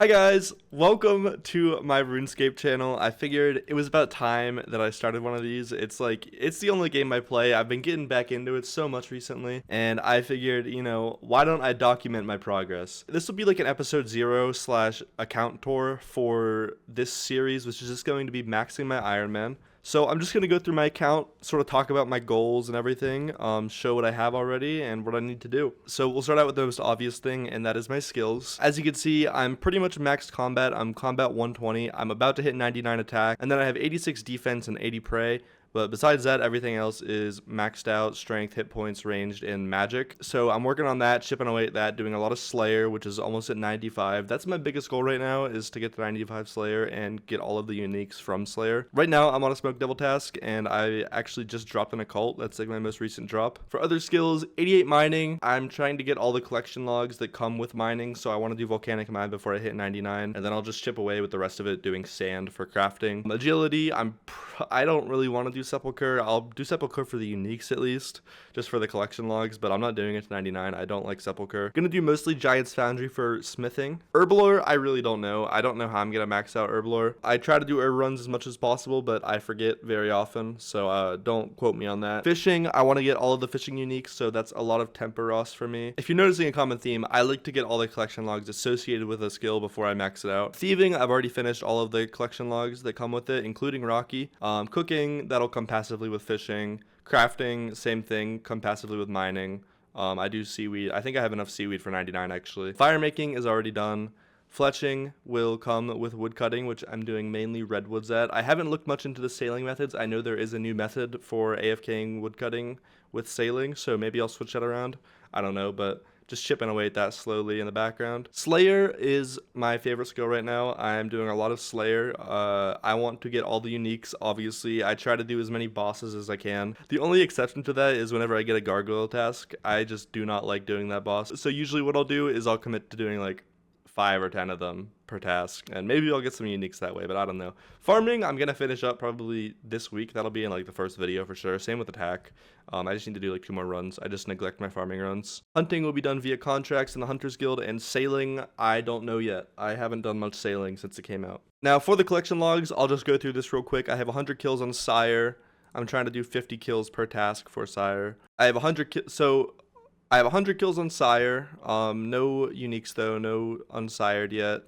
Hi guys, welcome to my RuneScape channel. I figured it was about time that I started one of these. It's the only game I play. I've been getting back into it so much recently, and I figured, why don't I document my progress? This will be like an episode 0 / account tour for this series, which is just going to be maxing my Ironman. So I'm just going to go through my account, sort of talk about my goals and everything, show what I have already and what I need to do. So we'll start out with the most obvious thing, and that is my skills. As you can see, I'm pretty much maxed combat. I'm combat 120. I'm about to hit 99 attack, and then I have 86 defense and 80 prey. But besides that, everything else is maxed out: strength, hit points, ranged, and magic. So I'm working on that, chipping away at that, doing a lot of Slayer, which is almost at 95. That's my biggest goal right now, is to get to 95 Slayer and get all of the uniques from Slayer. Right now, I'm on a Smoke Devil task, and I actually just dropped an Occult. That's like my most recent drop. For other skills, 88 Mining. I'm trying to get all the collection logs that come with mining, so I want to do Volcanic Mine before I hit 99, and then I'll just chip away with the rest of it doing sand for crafting. Agility, I don't really want to do Sepulcher. I'll do Sepulcher for the uniques at least, just for the collection logs, but I'm not doing it to 99. I don't like Sepulcher. Gonna do mostly Giant's Foundry for smithing. Herblore, I really don't know. I don't know how I'm gonna max out Herblore. I try to do herb runs as much as possible, but I forget very often, so don't quote me on that. Fishing, I want to get all of the fishing uniques, so that's a lot of Temperos for me. If you're noticing a common theme, I like to get all the collection logs associated with a skill before I max it out. Thieving, I've already finished all of the collection logs that come with it, including Rocky. Cooking, that'll come passively with fishing. Crafting, same thing, come passively with mining. I do seaweed. I think I have enough seaweed for 99 actually. Fire making is already done. Fletching will come with wood cutting, which I'm doing mainly redwoods at. I haven't looked much into the sailing methods. I know there is a new method for AFKing wood cutting with sailing, so maybe I'll switch that around. I don't know, but just chipping away at that slowly in the background. Slayer is my favorite skill right now. I'm doing a lot of Slayer. I want to get all the uniques, obviously. I try to do as many bosses as I can. The only exception to that is whenever I get a gargoyle task. I just do not like doing that boss. So usually what I'll do is I'll commit to doing like 5 or 10 of them per task, and maybe I'll get some uniques that way, but I don't know. Farming, I'm gonna finish up probably this week. That'll be in like the first video for sure. Same with attack. I just need to do like 2 more runs. I just neglect my farming runs. Hunting will be done via contracts in the Hunters Guild, and sailing, I don't know yet. I haven't done much sailing since it came out. Now for the collection logs, I'll just go through this real quick. I have 100 kills on Sire. I'm trying to do 50 kills per task for Sire. I have 100 kills on Sire. No uniques though, no unsired yet.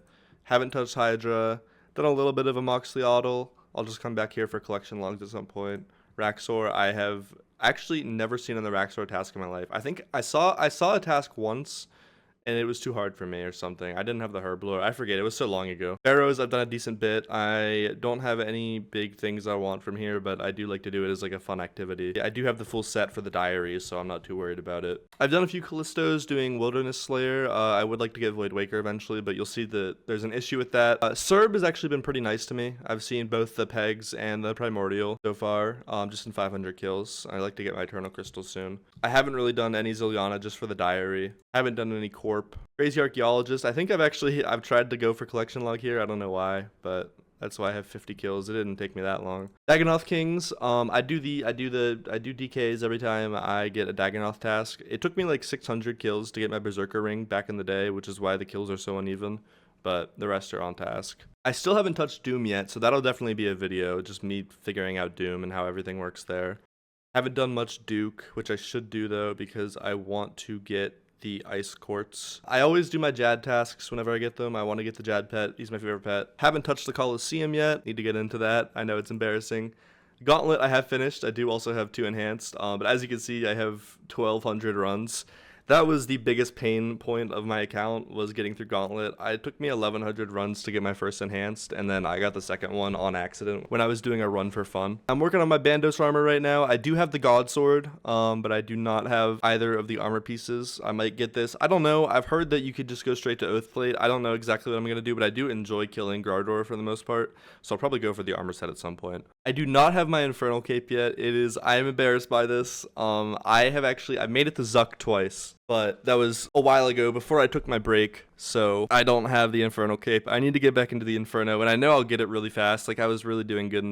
Haven't touched Hydra. Done a little bit of a Moxley-Oddle. I'll just come back here for collection logs at some point. Raxor, I have actually never seen on the Raxor task in my life. I think I saw a task once, and it was too hard for me or something. I didn't have the Herblore. I forget. It was so long ago. Pharaohs, I've done a decent bit. I don't have any big things I want from here, but I do like to do it as like a fun activity. I do have the full set for the diaries, so I'm not too worried about it. I've done a few Callistos doing Wilderness Slayer. I would like to get Void Waker eventually, but you'll see that there's an issue with that. Serb has actually been pretty nice to me. I've seen both the Pegs and the Primordial so far, just in 500 kills. I like to get my Eternal Crystal soon. I haven't really done any Ziliana just for the diary. I haven't done any Corp. Crazy Archaeologist. I think I've tried to go for collection log here. I don't know why, but that's why I have 50 kills. It didn't take me that long. Dagannoth Kings. I do DKs every time I get a Dagannoth task. It took me like 600 kills to get my Berserker ring back in the day, which is why the kills are so uneven, but the rest are on task. I still haven't touched Doom yet, so that'll definitely be a video, just me figuring out Doom and how everything works there. Haven't done much Duke, which I should do though, because I want to get the ice quartz. I always do my Jad tasks whenever I get them. I want to get the Jad pet. He's my favorite pet. Haven't touched the Colosseum yet. Need to get into that. I know it's embarrassing. Gauntlet I have finished. I do also have 2 enhanced, but as you can see, I have 1,200 runs. That was the biggest pain point of my account, was getting through Gauntlet. It took me 1,100 runs to get my first enhanced, and then I got the second one on accident when I was doing a run for fun. I'm working on my Bandos armor right now. I do have the God Sword, but I do not have either of the armor pieces. I might get this. I don't know. I've heard that you could just go straight to Oathplate. I don't know exactly what I'm going to do, but I do enjoy killing Gardor for the most part, so I'll probably go for the armor set at some point. I do not have my Infernal Cape yet. I am embarrassed by this. I've made it to Zuck twice, but that was a while ago before I took my break, so I don't have the Infernal Cape. I need to get back into the Inferno, and I know I'll get it really fast. Like, I was really doing good in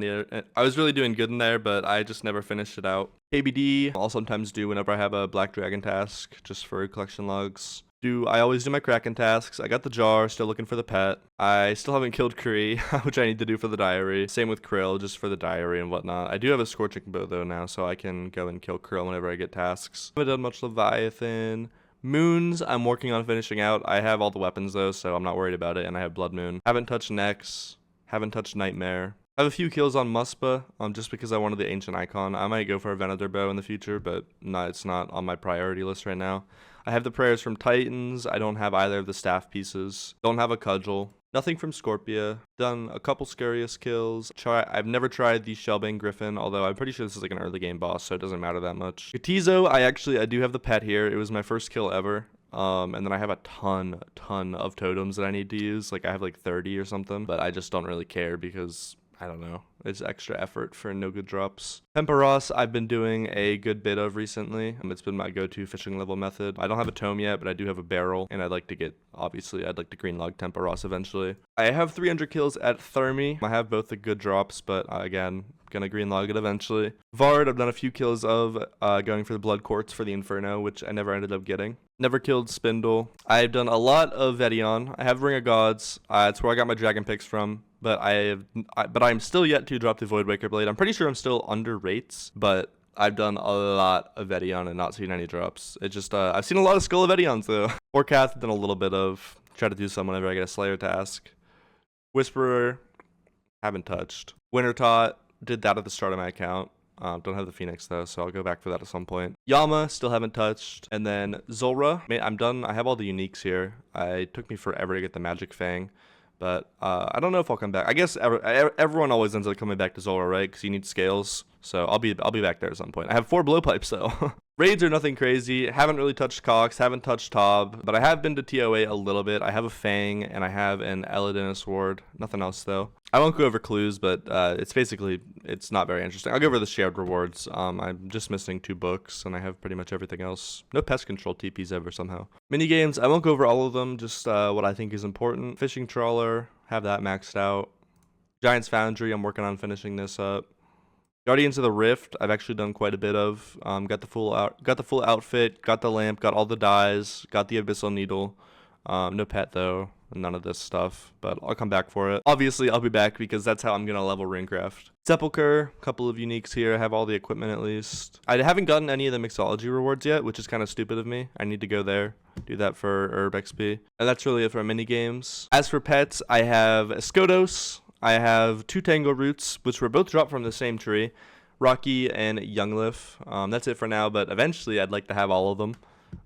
there, but I just never finished it out. KBD I'll sometimes do whenever I have a Black Dragon task, just for collection logs. I always do my Kraken tasks. I got the jar, still looking for the pet. I still haven't killed Kree, which I need to do for the diary. Same with Krill, just for the diary and whatnot. I do have a Scorching Bow though now, so I can go and kill Krill whenever I get tasks. I haven't done much Leviathan. Moons, I'm working on finishing out. I have all the weapons though, so I'm not worried about it, and I have Blood Moon. Haven't touched Nex. Haven't touched Nightmare. I have a few kills on Muspa, just because I wanted the Ancient Icon. I might go for a Venator Bow in the future, but no, it's not on my priority list right now. I have the Prayers from Titans. I don't have either of the staff pieces. Don't have a Cudgel. Nothing from Scorpia. Done a couple Scarius kills. I've never tried the Shellbang Griffin, although I'm pretty sure this is like an early game boss, so it doesn't matter that much. Katizo, I do have the pet here. It was my first kill ever. And then I have a ton of totems that I need to use. Like I have like 30 or something, but I just don't really care because I don't know. It's extra effort for no good drops. Temperos, I've been doing a good bit of recently. It's been my go-to fishing level method. I don't have a tome yet, but I do have a barrel, and I'd like to greenlog Temperos eventually. I have 300 kills at Thermi. I have both the good drops, but again, gonna greenlog it eventually. Vard, I've done a few kills of going for the Blood Quartz for the Inferno, which I never ended up getting. Never killed Spindle. I've done a lot of Vedion. I have Ring of Gods. It's where I got my dragon picks from. But I'm still yet to drop the Voidwaker Blade. I'm pretty sure I'm still under rates, but I've done a lot of Vedion and not seen any drops. It just I've seen a lot of Skull of Vedions though. Forecath, done a little bit of. Try to do some whenever I get a Slayer task. Whisperer, haven't touched. Wintertot, did that at the start of my account. Don't have the Phoenix though, so I'll go back for that at some point. Yama, still haven't touched. And then Zulrah, I'm done. I have all the uniques here. It took me forever to get the Magic Fang. But I don't know if I'll come back. I guess everyone always ends up coming back to Zulrah, right? Because you need scales. So I'll be back there at some point. I have 4 blowpipes though. Raids are nothing crazy. Haven't really touched Cox. Haven't touched Tob. But I have been to TOA a little bit. I have a Fang and I have an Eladin Sword. Nothing else though. I won't go over clues, but it's not very interesting. I'll go over the shared rewards. I'm just missing 2 books, and I have pretty much everything else. No pest control TPs ever somehow. Minigames, I won't go over all of them, just what I think is important. Fishing Trawler, have that maxed out. Giant's Foundry, I'm working on finishing this up. Guardians of the Rift, I've actually done quite a bit of. Got the full outfit, got the lamp, got all the dyes, got the Abyssal Needle. No pet though. None of this stuff, but I'll come back for it. Obviously, I'll be back because that's how I'm gonna level Runecraft. Sepulcher, couple of uniques here. I have all the equipment at least. I haven't gotten any of the Mixology rewards yet, which is kind of stupid of me. I need to go there, do that for Herb XP. And that's really it for mini games. As for pets, I have Escodos. I have 2 Tango Roots, which were both dropped from the same tree. Rocky and Younglif. That's it for now, but eventually I'd like to have all of them.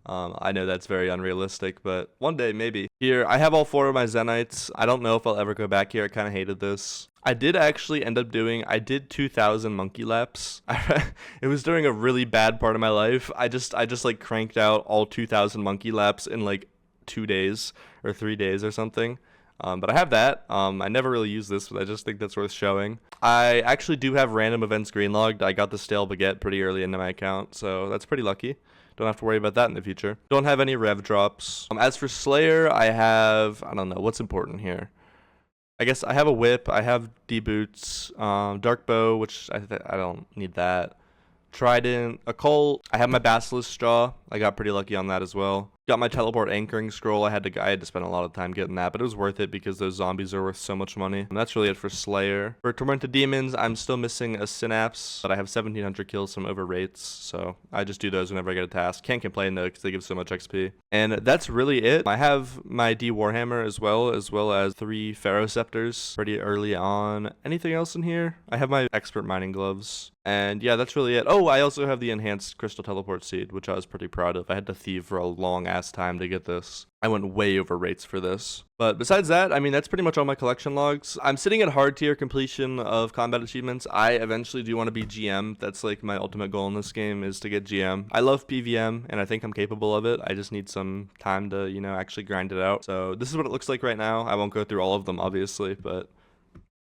I know that's very unrealistic, but one day maybe. Here, I have all 4 of my Zenites. I don't know if I'll ever go back here. I kind of hated this. I did actually end up I did 2,000 monkey laps. It was during a really bad part of my life. I just like cranked out all 2,000 monkey laps in like 2 days or 3 days or something. But I have that. I never really use this, but I just think that's worth showing. I actually do have random events greenlogged. I got the stale baguette pretty early into my account, so that's pretty lucky. Don't have to worry about that in the future. Don't have any rev drops. As for Slayer, I don't know, what's important here? I guess I have a whip, I have D-boots, dark bow, which I don't need that. Trident, Occult, I have my Basilisk Straw. I got pretty lucky on that as well. Got my teleport anchoring scroll. I had to spend a lot of time getting that, but it was worth it because those zombies are worth so much money. And that's really it for Slayer. For Tormented Demons, I'm still missing a Synapse, but I have 1,700 kills from over rates, so I just do those whenever I get a task. Can't complain though, because they give so much XP. And that's really it. I have my D Warhammer as well as 3 Pharaoh Scepters pretty early on. Anything else in here? I have my Expert Mining Gloves. And yeah, that's really it. Oh, I also have the Enhanced Crystal Teleport Seed, which I was pretty proud of. I had to thieve for a long ass time to get this. I went way over rates for this. But besides that, I mean, that's pretty much all my collection logs. I'm sitting at hard tier completion of combat achievements. I eventually do want to be GM. That's like my ultimate goal in this game, is to get GM. I love PVM, and I think I'm capable of it. I just need some time to, actually grind it out. So this is what it looks like right now. I won't go through all of them, obviously, but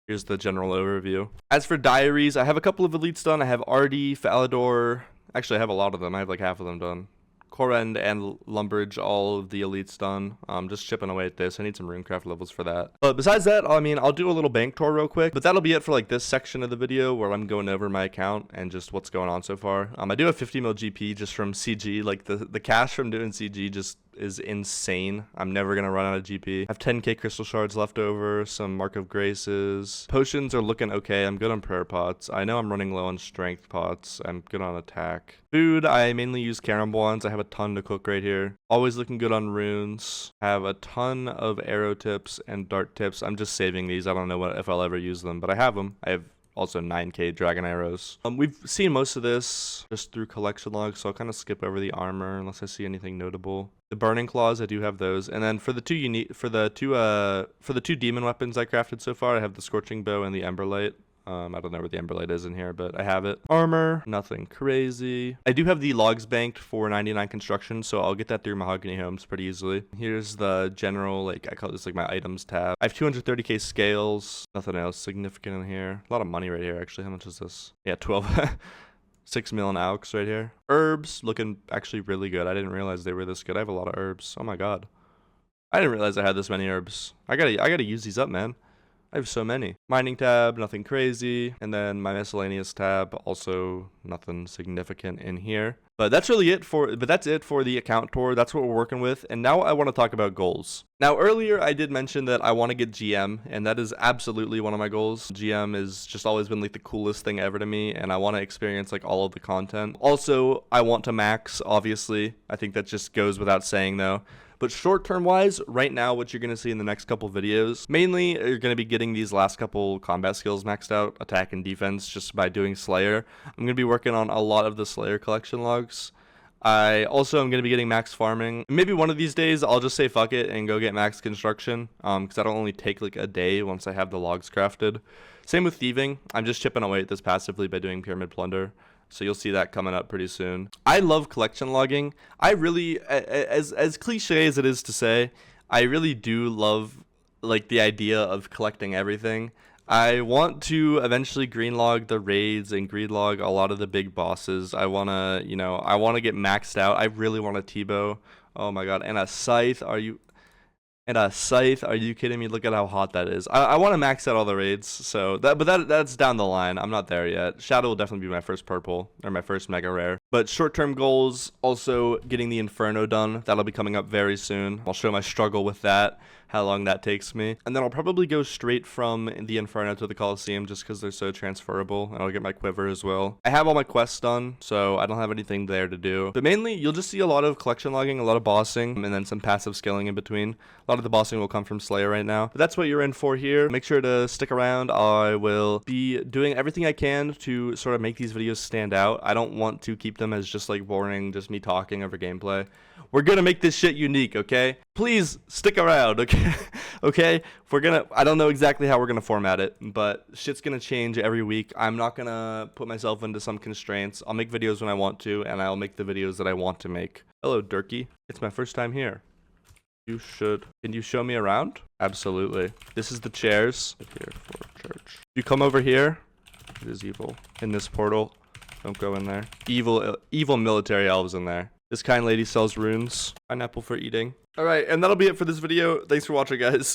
here's the general overview. As for diaries, I have a couple of elites done. I have Ardy, Falador. Actually, I have a lot of them. I have like half of them done. Korend and Lumbridge, all of the elites done. Just chipping away at this. I need some Runecraft levels for that. But besides that, I mean, I'll do a little bank tour real quick. But that'll be it for like this section of the video where I'm going over my account and just what's going on so far. I do have 50 mil GP just from CG. Like the cash from doing CG just is insane. I'm never gonna run out of GP. I have 10k crystal shards left over, some Mark of Graces. Potions are looking okay. I'm good on prayer pots. I know I'm running low on strength pots. I'm good on attack. Food, I mainly use carom wands. I have a ton to cook right here. Always looking good on runes. I have a ton of arrow tips and dart tips. I'm just saving these. I don't know if I'll ever use them, but I have them. I have also 9k dragon arrows. We've seen most of this just through collection logs, so I'll kind of skip over the armor unless I see anything notable. The burning claws, I do have those, and then for the two demon weapons I crafted so far, I have the scorching bow and the emberlight. I don't know where the emberlight is in here, but I have it. Armor, nothing crazy. I do have the logs banked for 99 construction, so I'll get that through mahogany homes pretty easily. Here's the general, like, I call this like my items tab. I have 230k scales, nothing else significant in here. A lot of money right here, actually. How much is this? Yeah, 12. 6 million alks right here. Herbs looking actually really good. I didn't realize they were this good. I have a lot of herbs. Oh my god. I didn't realize I had this many herbs. I gotta use these up, man. I have so many. Mining tab, nothing crazy. And then my miscellaneous tab, also nothing significant in here. But that's it for the account tour. That's what we're working with. And now I want to talk about goals. Now earlier I did mention that I want to get GM, and that is absolutely one of my goals. GM has just always been like the coolest thing ever to me, and I want to experience like all of the content. Also, I want to max, obviously. I think that just goes without saying though. But short-term wise, right now, what you're going to see in the next couple videos, mainly you're going to be getting these last couple combat skills maxed out, attack and defense, just by doing Slayer. I'm going to be working on a lot of the Slayer collection logs. I also am going to be getting max farming. Maybe one of these days, I'll just say fuck it and go get max construction, because that'll only take like a day once I have the logs crafted. Same with thieving. I'm just chipping away at this passively by doing pyramid plunder. So you'll see that coming up pretty soon. I love collection logging. I really, as cliche as it is to say, I really do love like the idea of collecting everything. I want to eventually green log the raids and green log a lot of the big bosses. I wanna get maxed out. I really want a T-bow. Oh my god, and a scythe. Are you kidding me? Look at how hot that is. I want to max out all the raids, so that's down the line. I'm not there yet. Shadow will definitely be my first purple, or my first mega rare. But short-term goals, also getting the Inferno done. That'll be coming up very soon. I'll show my struggle with that, how long that takes me. And then I'll probably go straight from the Inferno to the Coliseum just because they're so transferable, and I'll get my quiver as well. I have all my quests done, so I don't have anything there to do. But mainly, you'll just see a lot of collection logging, a lot of bossing, and then some passive scaling in between. A lot of the bossing will come from Slayer right now. But that's what you're in for here. Make sure to stick around. I will be doing everything I can to sort of make these videos stand out. I don't want to keep them as just like boring, just me talking over gameplay. We're gonna make this shit unique, okay? Please stick around, okay? Okay? I don't know exactly how we're gonna format it, but shit's gonna change every week. I'm not gonna put myself into some constraints. I'll make videos when I want to, and I'll make the videos that I want to make. Hello, Durkee. It's my first time here. You should. Can you show me around? Absolutely. This is the chairs. Here for church. You come over here. It is evil. In this portal. Don't go in there. Evil military elves in there. This kind lady sells runes. Pineapple for eating. Alright, and that'll be it for this video. Thanks for watching, guys.